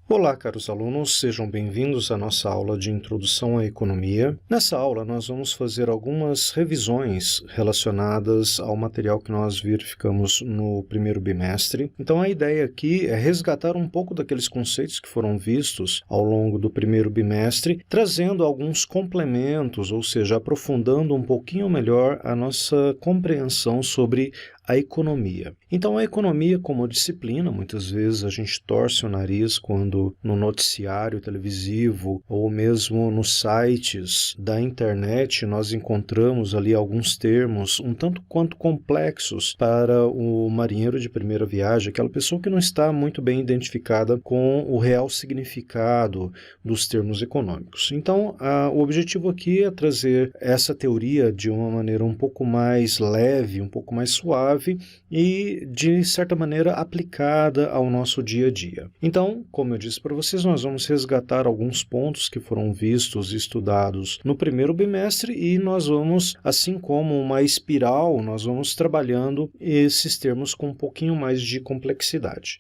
Olá, caros alunos, sejam bem-vindos à nossa aula de Introdução à Economia. Nessa aula, nós vamos fazer algumas revisões relacionadas ao material que nós verificamos no primeiro bimestre. Então, a ideia aqui é resgatar um pouco daqueles conceitos que foram vistos ao longo do primeiro bimestre, trazendo alguns complementos, ou seja, aprofundando um pouquinho melhor a nossa compreensão sobre a economia. Então, a economia como disciplina, muitas vezes a gente torce o nariz quando no noticiário televisivo ou mesmo nos sites da internet nós encontramos ali alguns termos um tanto quanto complexos para o marinheiro de primeira viagem, aquela pessoa que não está muito bem identificada com o real significado dos termos econômicos. Então, o objetivo aqui é trazer essa teoria de uma maneira um pouco mais leve, um pouco mais suave, e, de certa maneira, aplicada ao nosso dia a dia. Então, como eu disse para vocês, nós vamos resgatar alguns pontos que foram vistos e estudados no primeiro bimestre e nós vamos, assim como uma espiral, nós vamos trabalhando esses termos com um pouquinho mais de complexidade.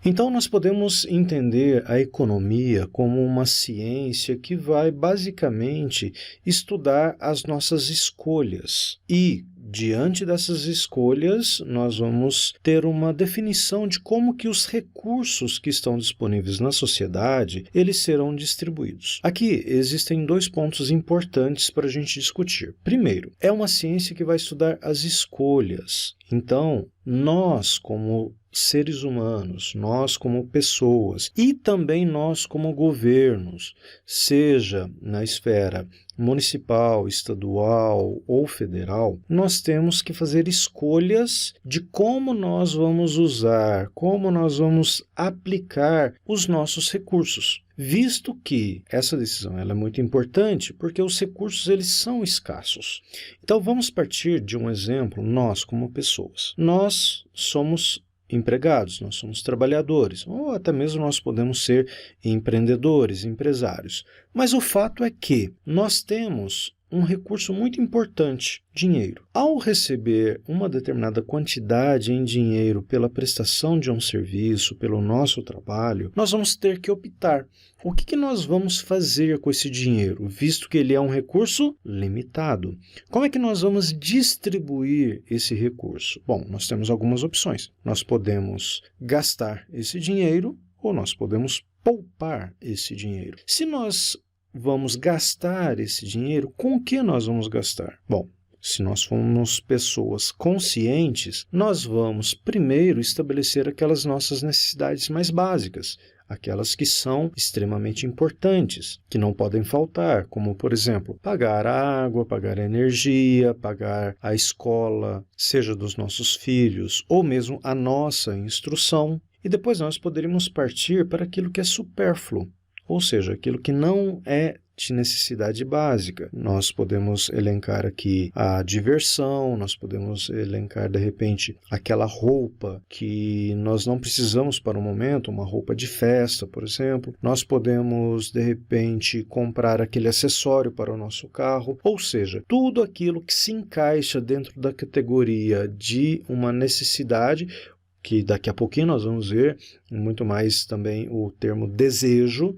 Então, nós podemos entender a economia como uma ciência que vai, basicamente, estudar as nossas escolhas e, diante dessas escolhas, nós vamos ter uma definição de como que os recursos que estão disponíveis na sociedade, eles serão distribuídos. Aqui existem dois pontos importantes para a gente discutir. Primeiro, é uma ciência que vai estudar as escolhas. Então, nós como seres humanos, nós como pessoas e também nós como governos, seja na esfera municipal, estadual ou federal, nós temos que fazer escolhas de como nós vamos usar, como nós vamos aplicar os nossos recursos. Visto que essa decisão ela é muito importante porque os recursos eles são escassos. Então vamos partir de um exemplo, nós como pessoas. Nós somos empregados, nós somos trabalhadores, ou até mesmo nós podemos ser empreendedores, empresários. Mas o fato é que nós temos um recurso muito importante, dinheiro. Ao receber uma determinada quantidade em dinheiro pela prestação de um serviço, pelo nosso trabalho, nós vamos ter que optar. O que nós vamos fazer com esse dinheiro, visto que ele é um recurso limitado? Como é que nós vamos distribuir esse recurso? Bom, nós temos algumas opções. Nós podemos gastar esse dinheiro ou nós podemos poupar esse dinheiro. Se nós vamos gastar esse dinheiro, com o que nós vamos gastar? Bom, se nós formos pessoas conscientes, nós vamos primeiro estabelecer aquelas nossas necessidades mais básicas, aquelas que são extremamente importantes, que não podem faltar, como, por exemplo, pagar a água, pagar a energia, pagar a escola, seja dos nossos filhos, ou mesmo a nossa instrução. E depois nós poderíamos partir para aquilo que é supérfluo, ou seja, aquilo que não é de necessidade básica. Nós podemos elencar aqui a diversão, nós podemos elencar, de repente, aquela roupa que nós não precisamos para o momento, uma roupa de festa, por exemplo. Nós podemos, de repente, comprar aquele acessório para o nosso carro, ou seja, tudo aquilo que se encaixa dentro da categoria de uma necessidade, que daqui a pouquinho nós vamos ver muito mais também o termo desejo.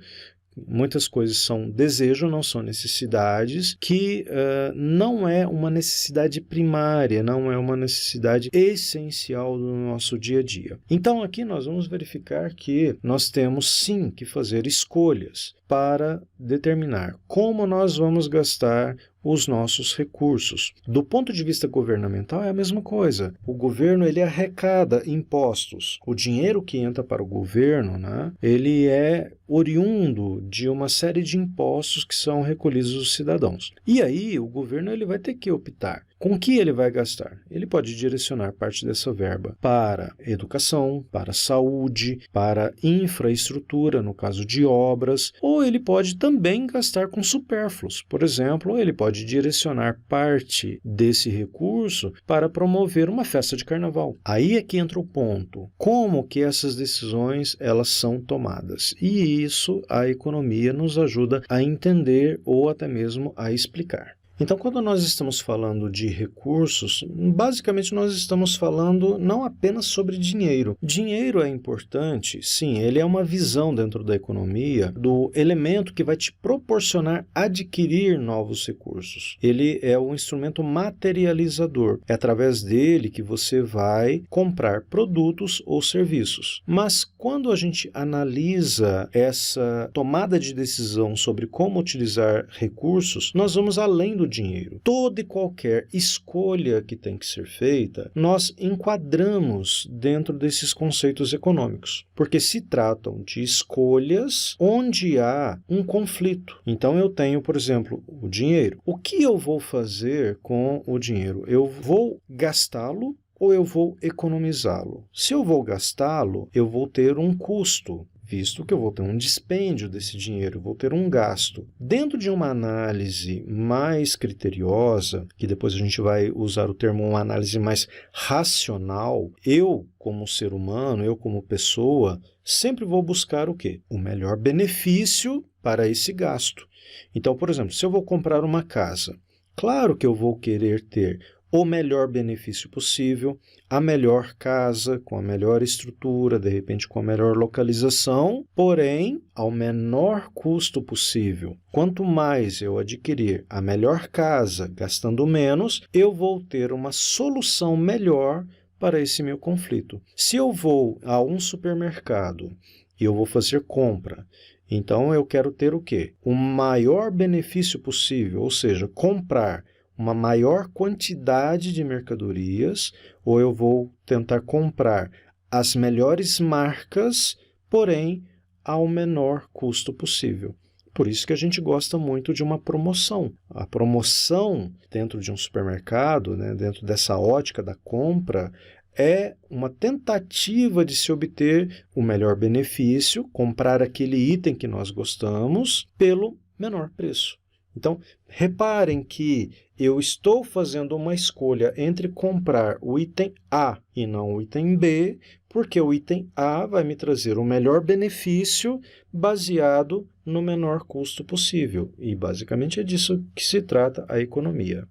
Muitas coisas são desejo, não são necessidades, que não é uma necessidade primária, não é uma necessidade essencial do nosso dia a dia. Então, aqui nós vamos verificar que nós temos sim que fazer escolhas para determinar como nós vamos gastar os nossos recursos. Do ponto de vista governamental é a mesma coisa. O governo ele arrecada impostos. O dinheiro que entra para o governo, né, ele é oriundo de uma série de impostos que são recolhidos dos cidadãos. E aí o governo ele vai ter que optar. Com o que ele vai gastar? Ele pode direcionar parte dessa verba para educação, para saúde, para infraestrutura, no caso de obras, ou ele pode também gastar com supérfluos. Por exemplo, ele pode direcionar parte desse recurso para promover uma festa de carnaval. Aí é que entra o ponto. Como que essas decisões elas são tomadas? E isso a economia nos ajuda a entender ou até mesmo a explicar. Então, quando nós estamos falando de recursos, basicamente nós estamos falando não apenas sobre dinheiro. Dinheiro é importante, sim, ele é uma visão dentro da economia do elemento que vai te proporcionar adquirir novos recursos. Ele é o instrumento materializador. É através dele que você vai comprar produtos ou serviços. Mas quando a gente analisa essa tomada de decisão sobre como utilizar recursos, nós vamos além do dinheiro. Toda e qualquer escolha que tem que ser feita, nós enquadramos dentro desses conceitos econômicos, porque se tratam de escolhas onde há um conflito. Então eu tenho, por exemplo, o dinheiro. O que eu vou fazer com o dinheiro? Eu vou gastá-lo ou eu vou economizá-lo? Se eu vou gastá-lo, eu vou ter um custo, visto que eu vou ter um dispêndio desse dinheiro, vou ter um gasto. Dentro de uma análise mais criteriosa, que depois a gente vai usar o termo uma análise mais racional, eu, como ser humano, eu como pessoa, sempre vou buscar o quê? O melhor benefício para esse gasto. Então, por exemplo, se eu vou comprar uma casa, claro que eu vou querer ter o melhor benefício possível, a melhor casa, com a melhor estrutura, de repente com a melhor localização, porém ao menor custo possível. Quanto mais eu adquirir a melhor casa, gastando menos, eu vou ter uma solução melhor para esse meu conflito. Se eu vou a um supermercado e eu vou fazer compra, então eu quero ter o quê? O maior benefício possível, ou seja, comprar uma maior quantidade de mercadorias, ou eu vou tentar comprar as melhores marcas, porém ao menor custo possível. Por isso que a gente gosta muito de uma promoção. A promoção dentro de um supermercado, né, dentro dessa ótica da compra, é uma tentativa de se obter o melhor benefício, comprar aquele item que nós gostamos pelo menor preço. Então, reparem que eu estou fazendo uma escolha entre comprar o item A e não o item B, porque o item A vai me trazer o melhor benefício baseado no menor custo possível. E basicamente é disso que se trata a economia.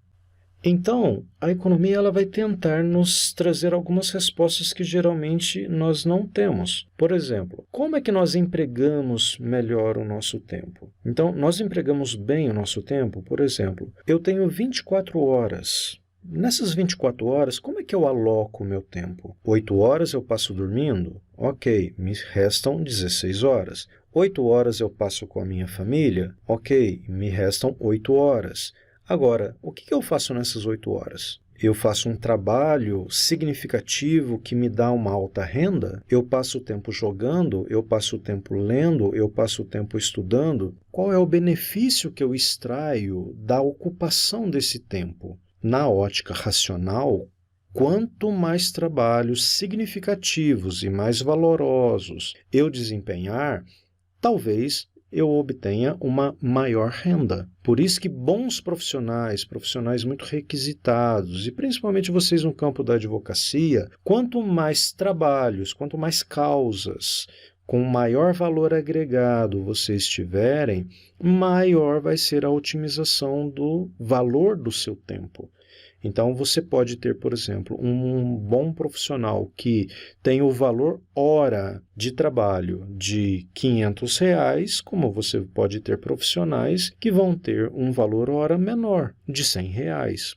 Então, a economia ela vai tentar nos trazer algumas respostas que geralmente nós não temos. Por exemplo, como é que nós empregamos melhor o nosso tempo? Então, nós empregamos bem o nosso tempo, por exemplo, eu tenho 24 horas. Nessas 24 horas, como é que eu aloco o meu tempo? 8 horas eu passo dormindo? Ok, me restam 16 horas. 8 horas eu passo com a minha família? Ok, me restam 8 horas. Agora, o que eu faço nessas 8 horas? Eu faço um trabalho significativo que me dá uma alta renda? Eu passo o tempo jogando? Eu passo o tempo lendo? Eu passo o tempo estudando? Qual é o benefício que eu extraio da ocupação desse tempo? Na ótica racional, quanto mais trabalhos significativos e mais valorosos eu desempenhar, talvez eu obtenha uma maior renda. Por isso que bons profissionais muito requisitados, e principalmente vocês no campo da advocacia, quanto mais trabalhos, quanto mais causas, com maior valor agregado vocês tiverem, maior vai ser a otimização do valor do seu tempo. Então, você pode ter, por exemplo, um bom profissional que tem o valor hora de trabalho de R$ 500, como você pode ter profissionais que vão ter um valor hora menor, de R$ 100.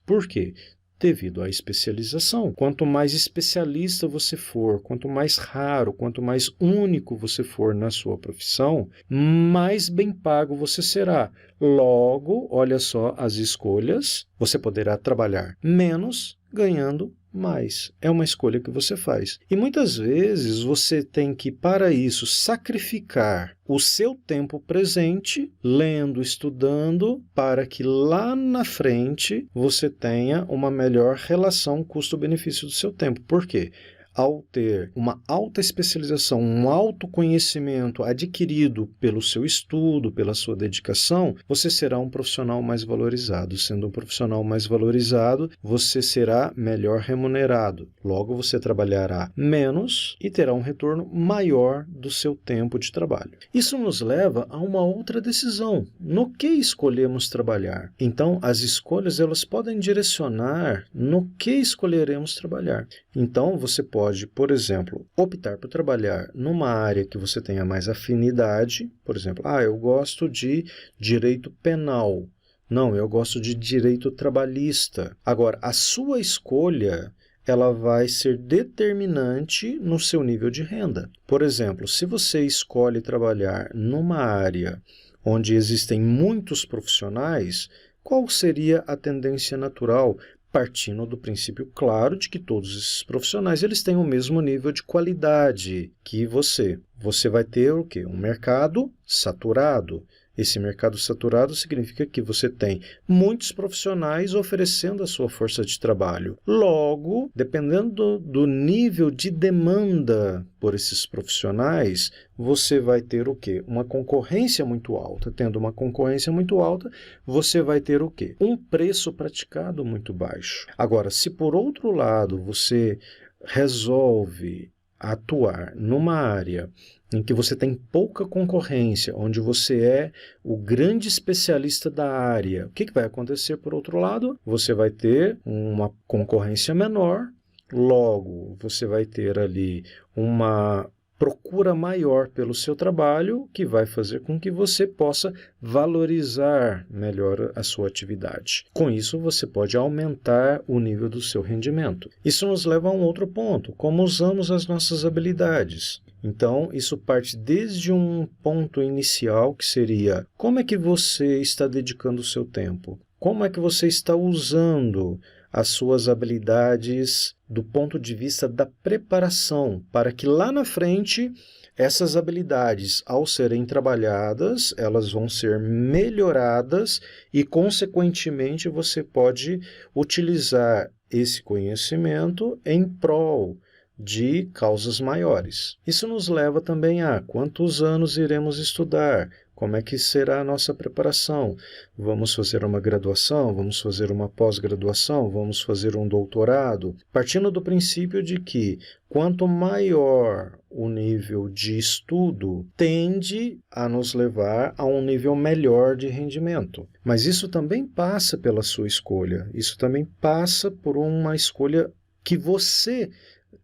Por quê? Devido à especialização. Quanto mais especialista você for, quanto mais raro, quanto mais único você for na sua profissão, mais bem pago você será. Logo, olha só as escolhas, você poderá trabalhar menos, ganhando mais. É uma escolha que você faz. E muitas vezes você tem que, para isso, sacrificar o seu tempo presente, lendo, estudando, para que lá na frente você tenha uma melhor relação custo-benefício do seu tempo. Por quê? ao ter uma alta especialização, um autoconhecimento adquirido pelo seu estudo, pela sua dedicação, você será um profissional mais valorizado. Sendo um profissional mais valorizado, você será melhor remunerado. Logo, você trabalhará menos e terá um retorno maior do seu tempo de trabalho. Isso nos leva a uma outra decisão. No que escolhemos trabalhar? Então, as escolhas elas podem direcionar no que escolheremos trabalhar. Então, você pode, por exemplo, optar por trabalhar numa área que você tenha mais afinidade. Por exemplo, eu gosto de direito penal. Não, eu gosto de direito trabalhista. Agora, a sua escolha ela vai ser determinante no seu nível de renda. Por exemplo, se você escolhe trabalhar numa área onde existem muitos profissionais, qual seria a tendência natural? Partindo do princípio claro de que todos esses profissionais eles têm o mesmo nível de qualidade que você. Você vai ter o quê? Um mercado saturado. Esse mercado saturado significa que você tem muitos profissionais oferecendo a sua força de trabalho. Logo, dependendo do nível de demanda por esses profissionais, você vai ter o quê? Uma concorrência muito alta. Tendo uma concorrência muito alta, você vai ter o quê? Um preço praticado muito baixo. Agora, se por outro lado você resolve atuar numa área em que você tem pouca concorrência, onde você é o grande especialista da área, o que vai acontecer por outro lado? Você vai ter uma concorrência menor, logo você vai ter ali uma procura maior pelo seu trabalho, que vai fazer com que você possa valorizar melhor a sua atividade. Com isso, você pode aumentar o nível do seu rendimento. Isso nos leva a um outro ponto, como usamos as nossas habilidades. Então, isso parte desde um ponto inicial, que seria como é que você está dedicando o seu tempo? Como é que você está usando as suas habilidades do ponto de vista da preparação, para que lá na frente essas habilidades, ao serem trabalhadas, elas vão ser melhoradas e, consequentemente, você pode utilizar esse conhecimento em prol de causas maiores. Isso nos leva também a quantos anos iremos estudar, como é que será a nossa preparação. Vamos fazer uma graduação, vamos fazer uma pós-graduação, vamos fazer um doutorado, partindo do princípio de que quanto maior o nível de estudo, tende a nos levar a um nível melhor de rendimento. Mas isso também passa pela sua escolha, isso também passa por uma escolha que você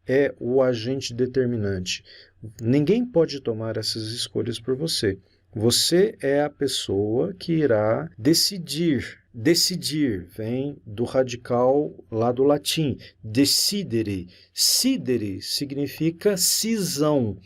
é o agente determinante. Ninguém pode tomar essas escolhas por você. Você é a pessoa que irá decidir. Decidir vem do radical lá do latim, decidere. Sidere significa cisão.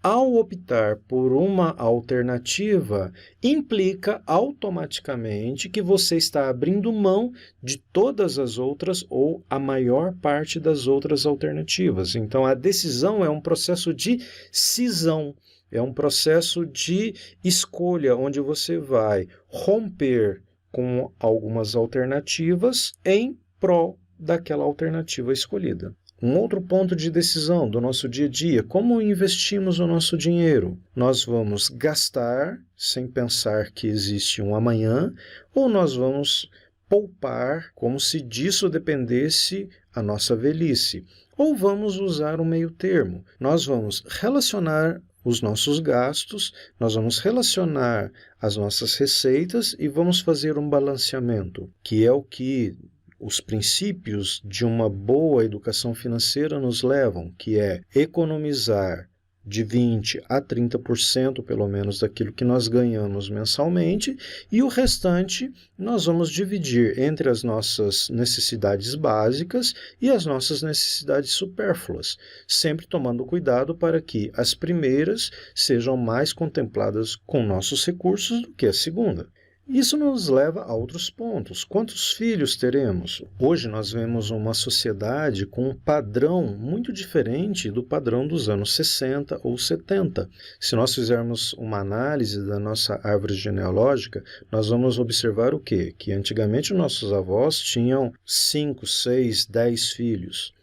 Ao optar por uma alternativa, implica automaticamente que você está abrindo mão de todas as outras ou a maior parte das outras alternativas. Então, a decisão é um processo de cisão, é um processo de escolha, onde você vai romper com algumas alternativas em prol daquela alternativa escolhida. Um outro ponto de decisão do nosso dia a dia, como investimos o nosso dinheiro? Nós vamos gastar sem pensar que existe um amanhã, ou nós vamos poupar como se disso dependesse a nossa velhice? Ou vamos usar um meio termo? Nós vamos relacionar os nossos gastos, nós vamos relacionar as nossas receitas e vamos fazer um balanceamento, que é o que os princípios de uma boa educação financeira nos levam, que é economizar de 20% a 30% pelo menos daquilo que nós ganhamos mensalmente, e o restante nós vamos dividir entre as nossas necessidades básicas e as nossas necessidades supérfluas, sempre tomando cuidado para que as primeiras sejam mais contempladas com nossos recursos do que a segunda. Isso nos leva a outros pontos. Quantos filhos teremos? Hoje nós vemos uma sociedade com um padrão muito diferente do padrão dos anos 60 ou 70. Se nós fizermos uma análise da nossa árvore genealógica, nós vamos observar o quê? Que antigamente nossos avós tinham 5, 6, 10 filhos.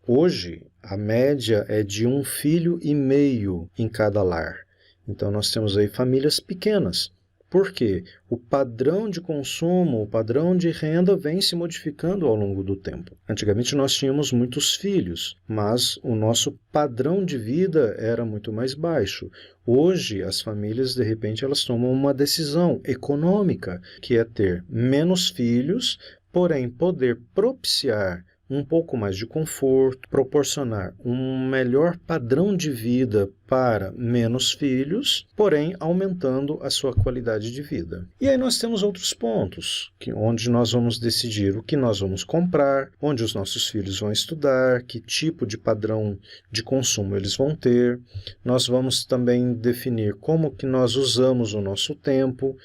Hoje, A média é de 1,5 filho em cada lar. Então, nós temos aí famílias pequenas. Por quê? O padrão de consumo, o padrão de renda vem se modificando ao longo do tempo. Antigamente nós tínhamos muitos filhos, mas o nosso padrão de vida era muito mais baixo. Hoje, as famílias, de repente, elas tomam uma decisão econômica, que é ter menos filhos, porém poder propiciar um pouco mais de conforto, proporcionar um melhor padrão de vida para menos filhos, porém aumentando a sua qualidade de vida. E aí nós temos outros pontos, onde nós vamos decidir o que nós vamos comprar, onde os nossos filhos vão estudar, que tipo de padrão de consumo eles vão ter. Nós vamos também definir como que nós usamos o nosso tempo,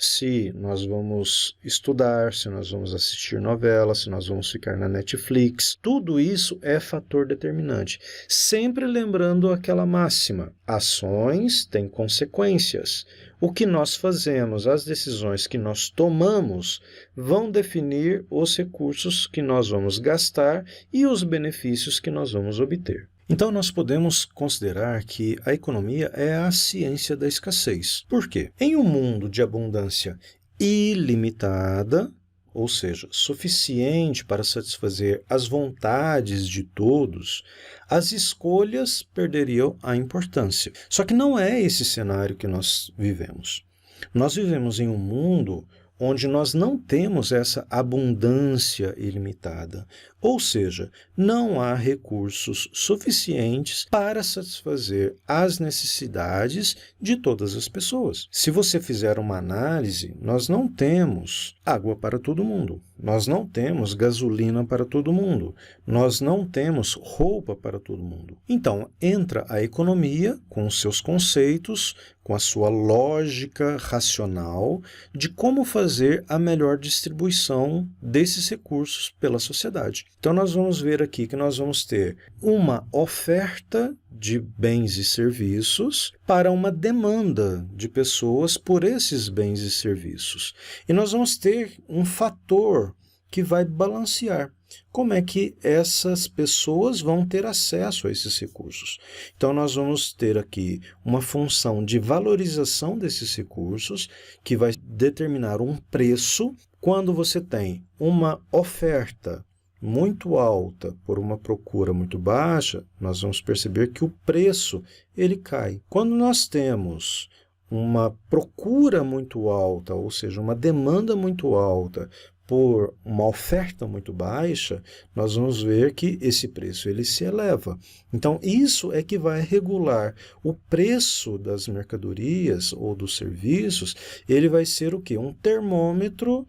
se nós vamos estudar, se nós vamos assistir novela, se nós vamos ficar na Netflix. Tudo isso é fator determinante. Sempre lembrando aquela máxima: ações têm consequências. O que nós fazemos, as decisões que nós tomamos, vão definir os recursos que nós vamos gastar e os benefícios que nós vamos obter. Então, nós podemos considerar que a economia é a ciência da escassez. Por quê? Em um mundo de abundância ilimitada, ou seja, suficiente para satisfazer as vontades de todos, as escolhas perderiam a importância. Só que não é esse cenário que nós vivemos. Nós vivemos em um mundo onde nós não temos essa abundância ilimitada, ou seja, não há recursos suficientes para satisfazer as necessidades de todas as pessoas. Se você fizer uma análise, nós não temos água para todo mundo, nós não temos gasolina para todo mundo, nós não temos roupa para todo mundo. Então, entra a economia com os seus conceitos, com a sua lógica racional de como fazer a melhor distribuição desses recursos pela sociedade. Então, nós vamos ver aqui que nós vamos ter uma oferta de bens e serviços para uma demanda de pessoas por esses bens e serviços. E nós vamos ter um fator que vai balancear como é que essas pessoas vão ter acesso a esses recursos. Então, nós vamos ter aqui uma função de valorização desses recursos que vai determinar um preço. Quando você tem uma oferta muito alta por uma procura muito baixa, nós vamos perceber que o preço ele cai. Quando nós temos uma procura muito alta, ou seja, uma demanda muito alta por uma oferta muito baixa, nós vamos ver que esse preço ele se eleva. Então, isso é que vai regular o preço das mercadorias ou dos serviços. Ele vai ser o quê? Um termômetro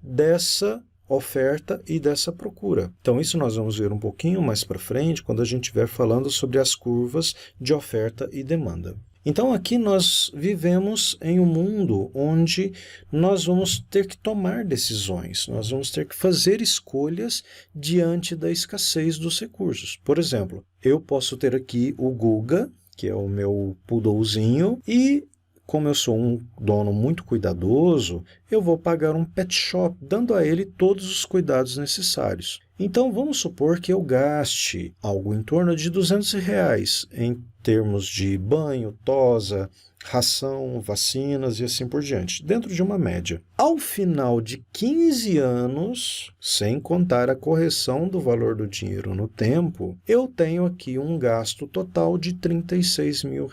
dessa oferta e dessa procura. Então, isso nós vamos ver um pouquinho mais para frente, quando a gente estiver falando sobre as curvas de oferta e demanda. Então, aqui nós vivemos em um mundo onde nós vamos ter que tomar decisões, nós vamos ter que fazer escolhas diante da escassez dos recursos. Por exemplo, eu posso ter aqui o Guga, que é o meu poodlezinho, e como eu sou um dono muito cuidadoso, eu vou pagar um pet shop, dando a ele todos os cuidados necessários. Então, vamos supor que eu gaste algo em torno de R$200 em termos de banho, tosa, ração, vacinas e assim por diante, dentro de uma média. Ao final de 15 anos, sem contar a correção do valor do dinheiro no tempo, eu tenho aqui um gasto total de R$36 mil.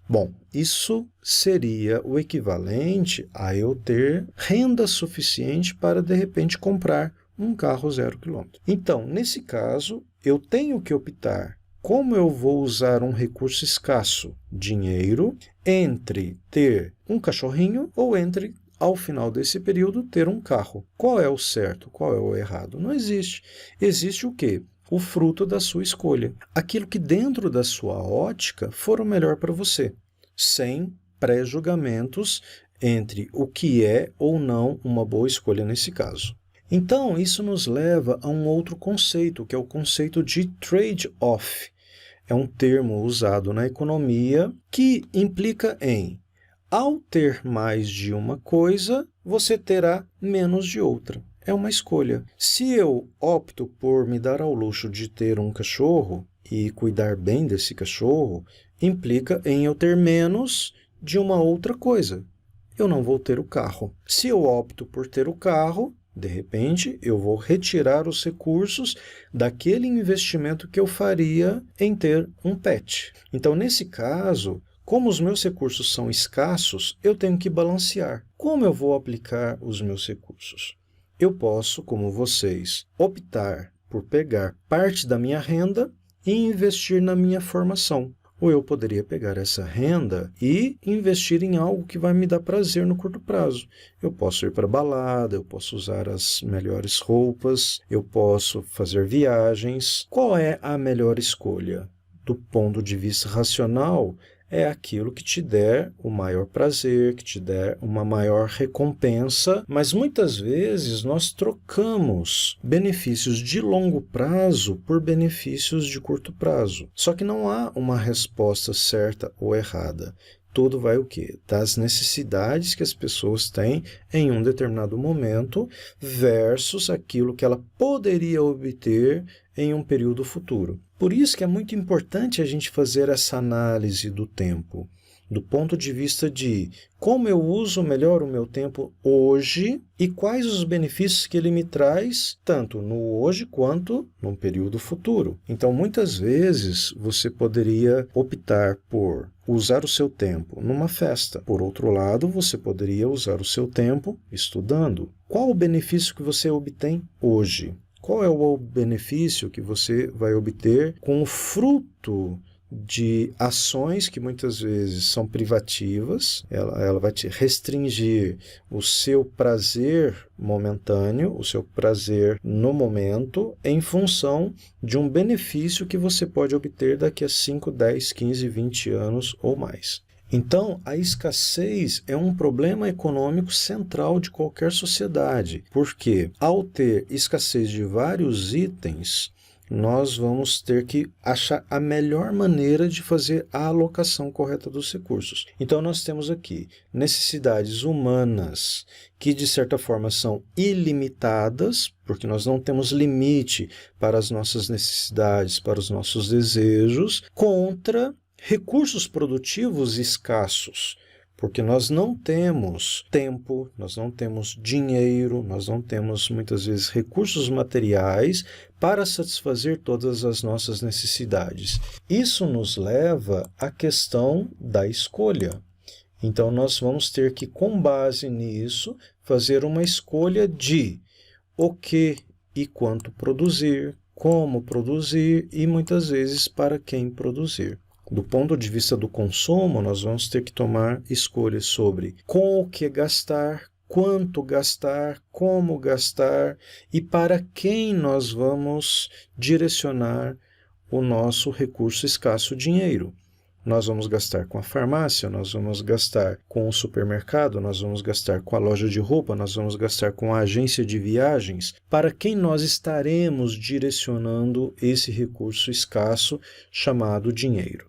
Bom, isso seria o equivalente a eu ter renda suficiente para, de repente, comprar um carro 0 km. Então, nesse caso, eu tenho que optar como eu vou usar um recurso escasso, dinheiro, entre ter um cachorrinho ou entre, ao final desse período, ter um carro. Qual é o certo? Qual é o errado? Não existe. Existe o quê? O fruto da sua escolha. Aquilo que dentro da sua ótica for o melhor para você, sem pré-julgamentos entre o que é ou não uma boa escolha nesse caso. Então, isso nos leva a um outro conceito, que é o conceito de trade-off. É um termo usado na economia que implica em, ao ter mais de uma coisa, você terá menos de outra. É uma escolha. Se eu opto por me dar ao luxo de ter um cachorro e cuidar bem desse cachorro implica em eu ter menos de uma outra coisa. Eu não vou ter o carro. Se eu opto por ter o carro, de repente, eu vou retirar os recursos daquele investimento que eu faria em ter um pet. Então, nesse caso, como os meus recursos são escassos, eu tenho que balancear. Como eu vou aplicar os meus recursos? Eu posso, como vocês, optar por pegar parte da minha renda e investir na minha formação. Ou eu poderia pegar essa renda e investir em algo que vai me dar prazer no curto prazo. Eu posso ir para a balada, eu posso usar as melhores roupas, eu posso fazer viagens. Qual é a melhor escolha? Do ponto de vista racional, é aquilo que te der o maior prazer, que te der uma maior recompensa, mas muitas vezes nós trocamos benefícios de longo prazo por benefícios de curto prazo. Só que não há uma resposta certa ou errada. Tudo vai o quê? Das necessidades que as pessoas têm em um determinado momento versus aquilo que ela poderia obter em um período futuro. Por isso que é muito importante a gente fazer essa análise do tempo, do ponto de vista de como eu uso melhor o meu tempo hoje e quais os benefícios que ele me traz, tanto no hoje quanto no período futuro. Então, muitas vezes, você poderia optar por usar o seu tempo numa festa. Por outro lado, você poderia usar o seu tempo estudando. Qual o benefício que você obtém hoje? Qual é o benefício que você vai obter com o fruto de ações que muitas vezes são privativas? Ela vai te restringir o seu prazer momentâneo, o seu prazer no momento, em função de um benefício que você pode obter daqui a 5, 10, 15, 20 anos ou mais. Então, a escassez é um problema econômico central de qualquer sociedade, porque ao ter escassez de vários itens, nós vamos ter que achar a melhor maneira de fazer a alocação correta dos recursos. Então, nós temos aqui necessidades humanas que, de certa forma, são ilimitadas, porque nós não temos limite para as nossas necessidades, para os nossos desejos, contra recursos produtivos escassos, porque nós não temos tempo, nós não temos dinheiro, nós não temos muitas vezes recursos materiais para satisfazer todas as nossas necessidades. Isso nos leva à questão da escolha. Então nós vamos ter que, com base nisso, fazer uma escolha de o que e quanto produzir, como produzir e muitas vezes para quem produzir. Do ponto de vista do consumo, nós vamos ter que tomar escolhas sobre com o que gastar, quanto gastar, como gastar e para quem nós vamos direcionar o nosso recurso escasso, dinheiro. Nós vamos gastar com a farmácia, nós vamos gastar com o supermercado, nós vamos gastar com a loja de roupa, nós vamos gastar com a agência de viagens. Para quem nós estaremos direcionando esse recurso escasso chamado dinheiro?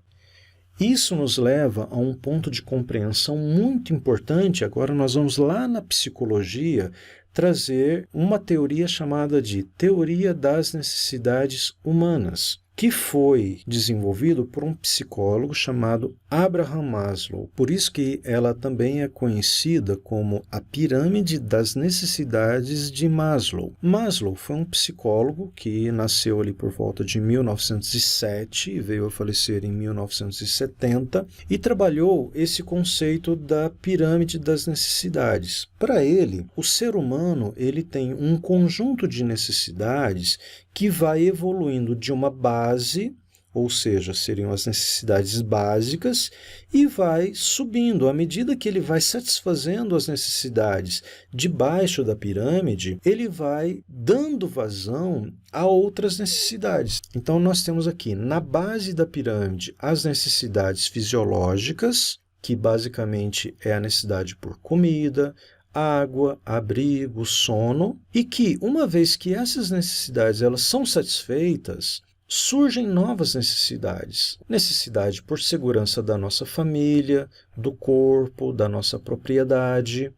Isso nos leva a um ponto de compreensão muito importante. Agora nós vamos lá na psicologia trazer uma teoria chamada de teoria das necessidades humanas, que foi desenvolvido por um psicólogo chamado Abraham Maslow. Por isso que ela também é conhecida como a pirâmide das necessidades de Maslow. Maslow foi um psicólogo que nasceu ali por volta de 1907 e veio a falecer em 1970 e trabalhou esse conceito da pirâmide das necessidades. Para ele, o ser humano ele tem um conjunto de necessidades que vai evoluindo de uma base, ou seja, seriam as necessidades básicas, e vai subindo. À medida que ele vai satisfazendo as necessidades de baixo da pirâmide, ele vai dando vazão a outras necessidades. Então, nós temos aqui, na base da pirâmide, as necessidades fisiológicas, que basicamente é a necessidade por comida, água, abrigo, sono, e que, uma vez que essas necessidades elas são satisfeitas, surgem novas necessidades. Necessidade por segurança da nossa família, do corpo, da nossa propriedade.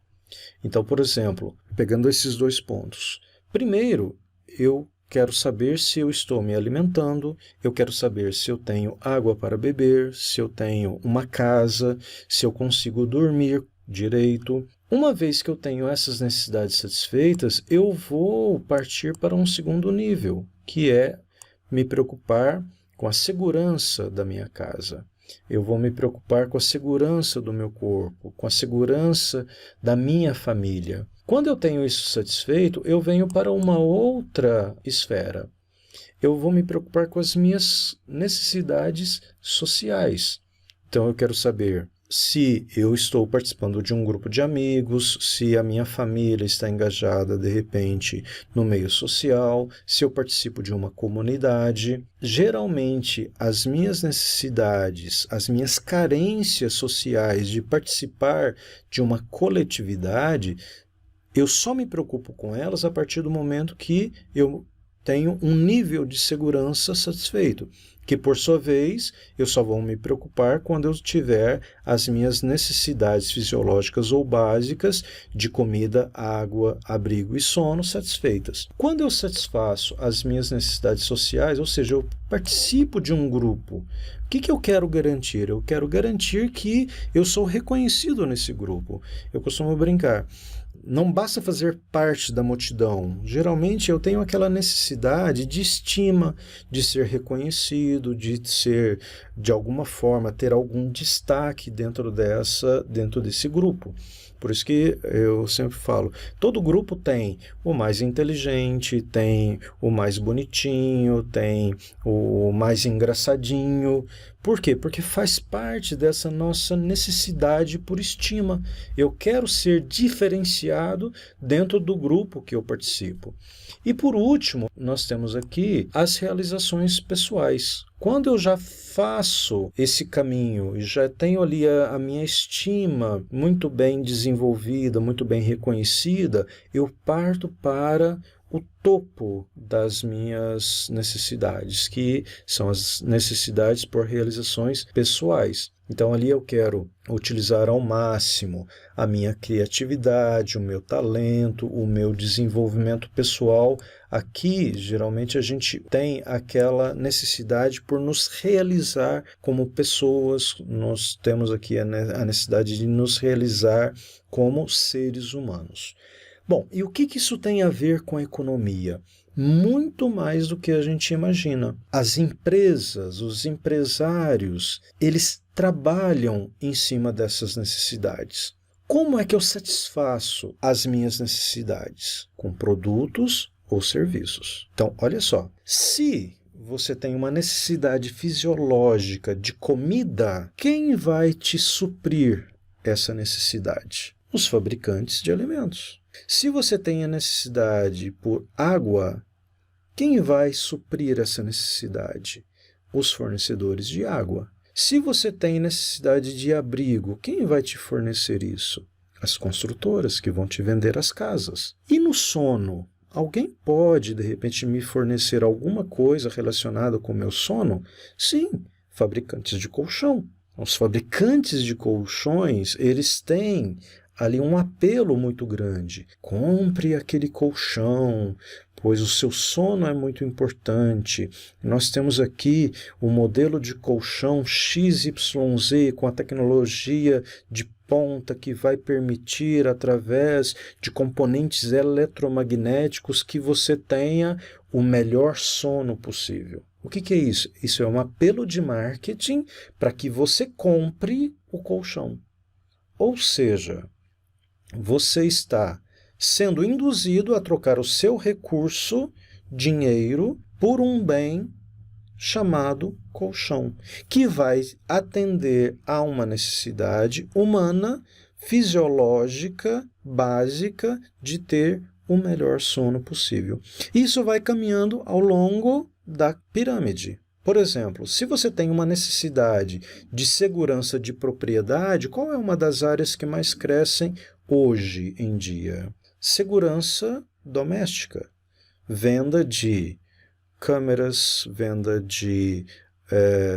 Então, por exemplo, pegando esses dois pontos. Primeiro, eu quero saber se eu estou me alimentando, eu quero saber se eu tenho água para beber, se eu tenho uma casa, se eu consigo dormir direito. Uma vez que eu tenho essas necessidades satisfeitas, eu vou partir para um segundo nível, que é me preocupar com a segurança da minha casa. Eu vou me preocupar com a segurança do meu corpo, com a segurança da minha família. Quando eu tenho isso satisfeito, eu venho para uma outra esfera. Eu vou me preocupar com as minhas necessidades sociais. Então, eu quero saber se eu estou participando de um grupo de amigos, se a minha família está engajada, de repente, no meio social, se eu participo de uma comunidade. Geralmente, as minhas necessidades, as minhas carências sociais de participar de uma coletividade, eu só me preocupo com elas a partir do momento que eu tenho um nível de segurança satisfeito, que por sua vez eu só vou me preocupar quando eu tiver as minhas necessidades fisiológicas ou básicas de comida, água, abrigo e sono satisfeitas. Quando eu satisfaço as minhas necessidades sociais, ou seja, eu participo de um grupo, o que eu quero garantir? Eu quero garantir que eu sou reconhecido nesse grupo. Eu costumo brincar. Não basta fazer parte da multidão. Geralmente eu tenho aquela necessidade de estima, de ser reconhecido, de ser, de alguma forma, ter algum destaque dentro desse grupo. Por isso que eu sempre falo, todo grupo tem o mais inteligente, tem o mais bonitinho, tem o mais engraçadinho. Por quê? Porque faz parte dessa nossa necessidade por estima. Eu quero ser diferenciado dentro do grupo que eu participo. E por último, nós temos aqui as realizações pessoais. Quando eu já faço esse caminho e já tenho ali a minha estima muito bem desenvolvida, muito bem reconhecida, eu parto para o topo das minhas necessidades, que são as necessidades por realizações pessoais. Então ali eu quero utilizar ao máximo a minha criatividade, o meu talento, o meu desenvolvimento pessoal. Aqui, geralmente, a gente tem aquela necessidade por nos realizar como pessoas, nós temos aqui a necessidade de nos realizar como seres humanos. Bom, e o que isso tem a ver com a economia? Muito mais do que a gente imagina. As empresas, os empresários, eles trabalham em cima dessas necessidades. Como é que eu satisfaço as minhas necessidades? Com produtos ou serviços. Então, olha só, se você tem uma necessidade fisiológica de comida, quem vai te suprir essa necessidade? Os fabricantes de alimentos. Se você tem a necessidade por água, quem vai suprir essa necessidade? Os fornecedores de água. Se você tem necessidade de abrigo, quem vai te fornecer isso? As construtoras que vão te vender as casas. E no sono? Alguém pode, de repente, me fornecer alguma coisa relacionada com o meu sono? Sim, fabricantes de colchão. Os fabricantes de colchões, eles têm ali um apelo muito grande. Compre aquele colchão, pois o seu sono é muito importante. Nós temos aqui o modelo de colchão XYZ com a tecnologia de ponta que vai permitir, através de componentes eletromagnéticos, que você tenha o melhor sono possível. O que é isso? Isso é um apelo de marketing para que você compre o colchão. Ou seja, você está sendo induzido a trocar o seu recurso, dinheiro, por um bem chamado colchão, que vai atender a uma necessidade humana, fisiológica, básica, de ter o melhor sono possível. Isso vai caminhando ao longo da pirâmide. Por exemplo, se você tem uma necessidade de segurança de propriedade, qual é uma das áreas que mais crescem hoje em dia? Segurança doméstica, venda de câmeras, venda de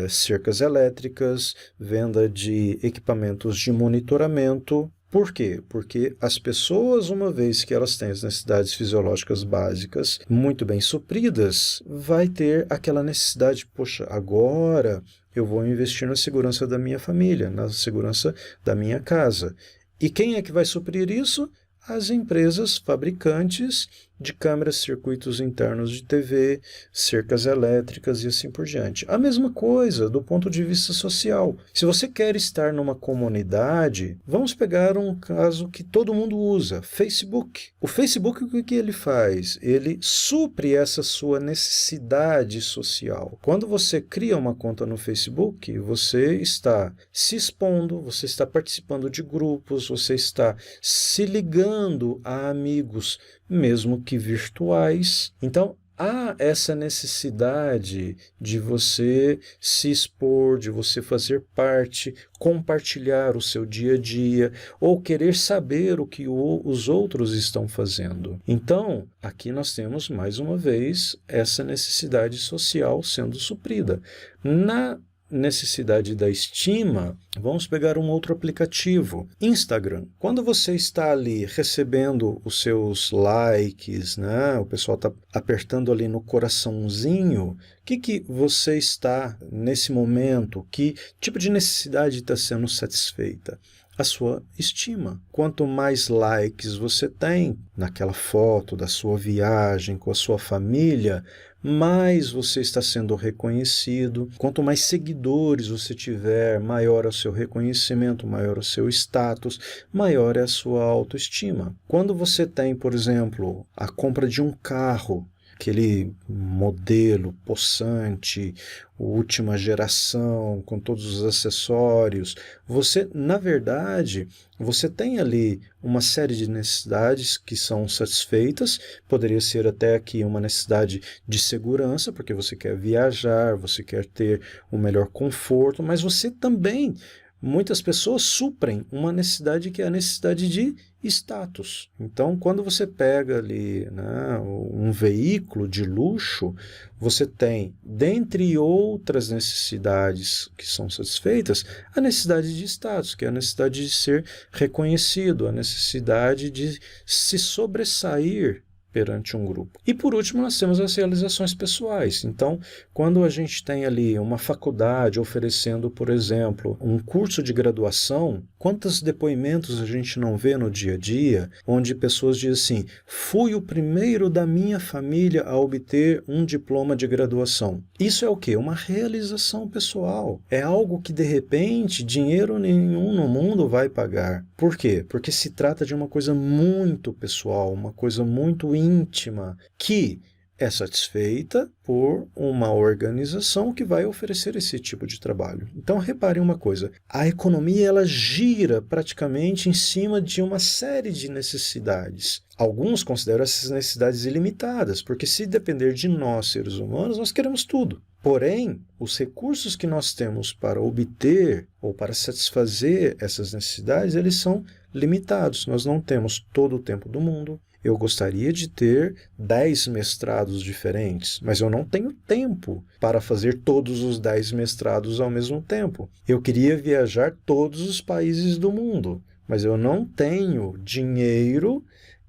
cercas elétricas, venda de equipamentos de monitoramento. Por quê? Porque as pessoas, uma vez que elas têm as necessidades fisiológicas básicas muito bem supridas, vai ter aquela necessidade, poxa, agora eu vou investir na segurança da minha família, na segurança da minha casa. E quem é que vai suprir isso? As empresas fabricantes de câmeras, circuitos internos de TV, cercas elétricas e assim por diante. A mesma coisa do ponto de vista social. Se você quer estar numa comunidade, vamos pegar um caso que todo mundo usa, Facebook. O Facebook, o que ele faz? Ele supre essa sua necessidade social. Quando você cria uma conta no Facebook, você está se expondo, você está participando de grupos, você está se ligando a amigos, mesmo que virtuais. Então, há essa necessidade de você se expor, de você fazer parte, compartilhar o seu dia a dia, ou querer saber o que os outros estão fazendo. Então, aqui nós temos, mais uma vez, essa necessidade social sendo suprida. Na necessidade da estima, vamos pegar um outro aplicativo, Instagram. Quando você está ali recebendo os seus likes, né? O pessoal está apertando ali no coraçãozinho, o que você está nesse momento? Que tipo de necessidade está sendo satisfeita? A sua estima. Quanto mais likes você tem naquela foto da sua viagem com a sua família, mais você está sendo reconhecido. Quanto mais seguidores você tiver, maior é o seu reconhecimento, maior é o seu status, maior é a sua autoestima. Quando você tem, por exemplo, a compra de um carro, aquele modelo possante, última geração, com todos os acessórios, você, na verdade, você tem ali uma série de necessidades que são satisfeitas, poderia ser até aqui uma necessidade de segurança, porque você quer viajar, você quer ter um melhor conforto, mas você também, muitas pessoas suprem uma necessidade que é a necessidade de status. Então, quando você pega ali, né, um veículo de luxo, você tem, dentre outras necessidades que são satisfeitas, a necessidade de status, que é a necessidade de ser reconhecido, a necessidade de se sobressair perante um grupo. E por último, nós temos as realizações pessoais. Então, quando a gente tem ali uma faculdade oferecendo, por exemplo, um curso de graduação, quantos depoimentos a gente não vê no dia a dia, onde pessoas dizem assim, fui o primeiro da minha família a obter um diploma de graduação. Isso é o quê? Uma realização pessoal. É algo que, de repente, dinheiro nenhum no mundo vai pagar. Por quê? Porque se trata de uma coisa muito pessoal, uma coisa muito íntima, que é satisfeita por uma organização que vai oferecer esse tipo de trabalho. Então, reparem uma coisa, a economia ela gira praticamente em cima de uma série de necessidades. Alguns consideram essas necessidades ilimitadas, porque se depender de nós, seres humanos, nós queremos tudo. Porém, os recursos que nós temos para obter ou para satisfazer essas necessidades, eles são limitados. Nós não temos todo o tempo do mundo. Eu gostaria de ter 10 mestrados diferentes, mas eu não tenho tempo para fazer todos os 10 mestrados ao mesmo tempo. Eu queria viajar todos os países do mundo, mas eu não tenho dinheiro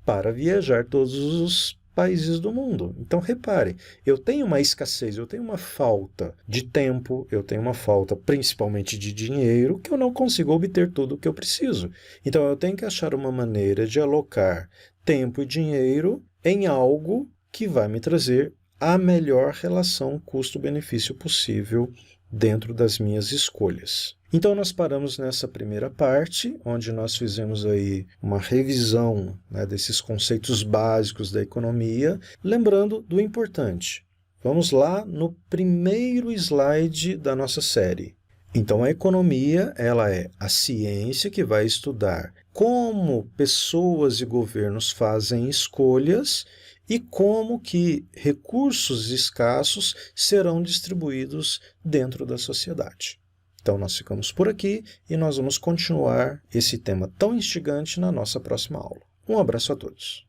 para viajar todos os países do mundo. Então, reparem, eu tenho uma escassez, eu tenho uma falta de tempo, eu tenho uma falta principalmente de dinheiro, que eu não consigo obter tudo o que eu preciso. Então, eu tenho que achar uma maneira de alocar tempo e dinheiro em algo que vai me trazer a melhor relação custo-benefício possível dentro das minhas escolhas. Então, nós paramos nessa primeira parte, onde nós fizemos aí uma revisão, né, desses conceitos básicos da economia, lembrando do importante. Vamos lá no primeiro slide da nossa série. Então, a economia ela é a ciência que vai estudar como pessoas e governos fazem escolhas e como que recursos escassos serão distribuídos dentro da sociedade. Então, nós ficamos por aqui e nós vamos continuar esse tema tão instigante na nossa próxima aula. Um abraço a todos.